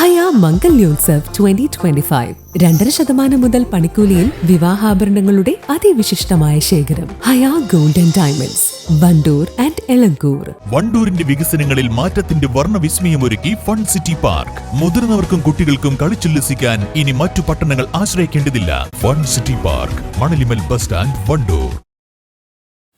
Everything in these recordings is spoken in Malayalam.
ഹയ മംഗല്യോത്സവ് 2025 2.5% മുതൽ പണിക്കൂലിയിൽ വിവാഹാഭരണങ്ങളുടെ അതിവിശിഷ്ടമായ ശേഖരം. Haya golden diamonds, Wandoor and Elankur. വണ്ടൂരിന്റെ വികസനങ്ങളിൽ മാറ്റത്തിന്റെ വർണ്ണവിസ്മയമൊരുക്കി ഫൺ സിറ്റി പാർക്ക്. മുതിർന്നവർക്കും കുട്ടികൾക്കും കളിച്ചുല്ലസിക്കാൻ ഇനി മറ്റു പട്ടണങ്ങൾ ആശ്രയിക്കേണ്ടതില്ല. Fun city park, Manalimal bus stand, Wandoor.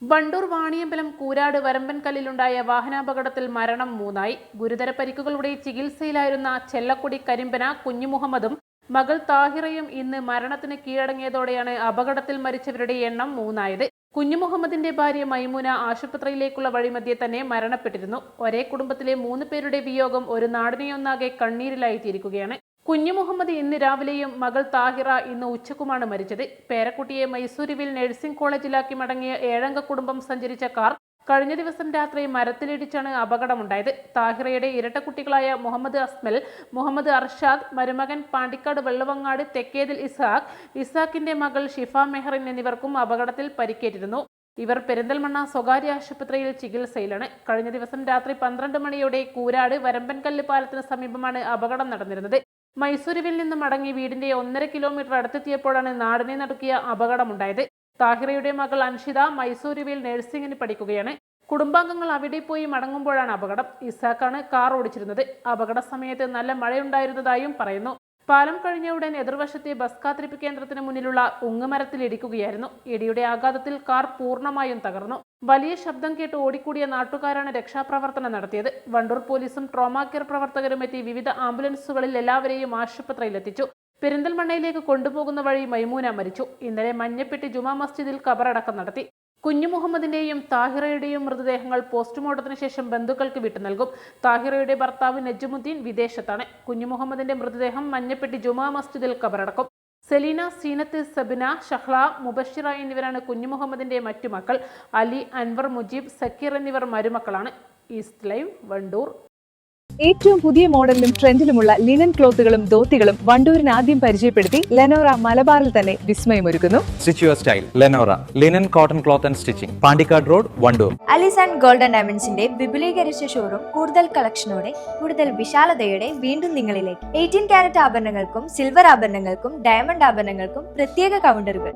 Wandoor Vaniyambalam Koorad വരമ്പൻകല്ലിലുണ്ടായ വാഹനാപകടത്തിൽ മരണം 3 ഗുരുതര പരിക്കുകളുടെ ചികിത്സയിലായിരുന്ന ചെല്ലക്കുടി കരിമ്പന കുഞ്ഞുമുഹമ്മദും മകൾ താഹിറയും ഇന്ന് മരണത്തിന് കീഴടങ്ങിയതോടെയാണ് അപകടത്തിൽ മരിച്ചവരുടെ എണ്ണം 3 കുഞ്ഞുമുഹമ്മദിന്റെ ഭാര്യ മൈമൂന ആശുപത്രിയിലേക്കുള്ള വഴിമധ്യേ തന്നെ മരണപ്പെട്ടിരുന്നു. ഒരേ കുടുംബത്തിലെ 3 പേരുടെ വിയോഗം ഒരു നാടിനെയൊന്നാകെ കണ്ണീരിലായിത്തീരുകയാണ്. കുഞ്ഞുമുഹമ്മദ് ഇന്ന് രാവിലെയും മകൾ താഹിറ ഇന്ന് ഉച്ചക്കുമാണ് മരിച്ചത്. പേരക്കുട്ടിയെ മൈസൂരുവിൽ നഴ്സിംഗ് കോളേജിലാക്കി മടങ്ങിയ 7 കുടുംബം സഞ്ചരിച്ച കാർ കഴിഞ്ഞ ദിവസം രാത്രി മരത്തിലിടിച്ചാണ് അപകടമുണ്ടായത്. താഹിറയുടെ ഇരട്ടക്കുട്ടികളായ മുഹമ്മദ് അസ്മൽ, മുഹമ്മദ് അർഷാദ്, മരുമകൻ പാണ്ടിക്കാട് വെള്ളവങ്ങാട് തെക്കേതിൽ ഇസാഖിന്റെ മകൾ ഷിഫ മെഹറിൻ എന്നിവർക്കും അപകടത്തിൽ പരിക്കേറ്റിരുന്നു. ഇവർ പെരിന്തൽമണ്ണ സ്വകാര്യ ആശുപത്രിയിൽ ചികിത്സയിലാണ്. കഴിഞ്ഞ ദിവസം രാത്രി 12 മണിയോടെ കൂരാട് വരമ്പൻകല്ല് പാലത്തിന് സമീപമാണ് അപകടം നടന്നിരുന്നത്. മൈസൂരുവിൽ നിന്നും മടങ്ങി വീടിന്റെ 1.5 കിലോമീറ്റർ അടുത്തെത്തിയപ്പോഴാണ് നാടിനെ നടുക്കിയ അപകടമുണ്ടായത്. താഹിറയുടെ മകൾ അൻഷിത മൈസൂരുവിൽ നഴ്സിംഗിന് പഠിക്കുകയാണ്. കുടുംബാംഗങ്ങൾ അവിടെ പോയി മടങ്ങുമ്പോഴാണ് അപകടം. ഇസാഖാണ് കാർ ഓടിച്ചിരുന്നത്. അപകട സമയത്ത് നല്ല മഴയുണ്ടായിരുന്നതായും പറയുന്നു. പാലം കഴിഞ്ഞ ഉടൻ എതിർവശത്തെ ബസ് കാത്തിരിപ്പ് കേന്ദ്രത്തിന് മുന്നിലുള്ള ഉങ്ങുമരത്തിൽ ഇടിക്കുകയായിരുന്നു. ഇടിയുടെ ആഘാതത്തിൽ കാർ പൂർണ്ണമായും തകർന്നു. വലിയ ശബ്ദം കേട്ട് ഓടിക്കൂടിയ നാട്ടുകാരാണ് രക്ഷാപ്രവർത്തനം നടത്തിയത്. വണ്ടൂർ പോലീസും ട്രോമാ കെയർ പ്രവർത്തകരും എത്തി വിവിധ ആംബുലൻസുകളിൽ എല്ലാവരെയും ആശുപത്രിയിലെത്തിച്ചു. പെരിന്തൽമണ്ണയിലേക്ക് കൊണ്ടുപോകുന്ന വഴി മൈമൂന മരിച്ചു. ഇന്നലെ മഞ്ഞപ്പെട്ടി ജുമാ മസ്ജിദിൽ ഖബറടക്കം നടത്തി. കുഞ്ഞുമുഹമ്മദിന്റെയും താഹിറയുടെയും മൃതദേഹങ്ങൾ പോസ്റ്റ്മോർട്ടത്തിന് ശേഷം ബന്ധുക്കൾക്ക് വിട്ടുനൽകും. താഹിറയുടെ ഭർത്താവ് നജ്മുദ്ദീൻ വിദേശത്താണ്. കുഞ്ഞുമുഹമ്മദിന്റെ മൃതദേഹം മഞ്ഞപ്പെട്ടി ജുമാ മസ്ജിദിൽ ഖബറടക്കും. സെലീന, സീനത്ത്, സബിന, ഷഹ്ല, മുബഷിറ എന്നിവരാണ് കുഞ്ഞുമുഹമ്മദിന്റെ മറ്റു മക്കൾ. അലി, അൻവർ, മുജീബ്, സക്കീർ എന്നിവർ മരുമക്കളാണ്. East live, Wandoor. ഏറ്റവും പുതിയ മോഡലിലും ട്രെൻഡിലുമുള്ള ലിനൻ ക്ലോത്തുകളും ധോത്തികളും വണ്ടൂരിന് ആദ്യം പരിചയപ്പെടുത്തി ലെനോറ മലബാറിൽ തന്നെ വിസ്മയമൊരുക്കുന്നു. Stitch your style Lenora linen cotton cloth and stitching, Pandikkad road, Wandoor. Alis and golden ഡയമണ്ട്സിന്റെ വിപുലീകരിച്ച ഷോറൂം കൂടുതൽ കളക്ഷനോടെ കൂടുതൽ വിശാലതയോടെ വീണ്ടും നിങ്ങളിലേക്ക്. 18 കാരറ്റ് ആഭരണങ്ങൾക്കും സിൽവർ ആഭരണങ്ങൾക്കും ഡയമണ്ട് ആഭരണങ്ങൾക്കും പ്രത്യേക കൗണ്ടറുകൾ.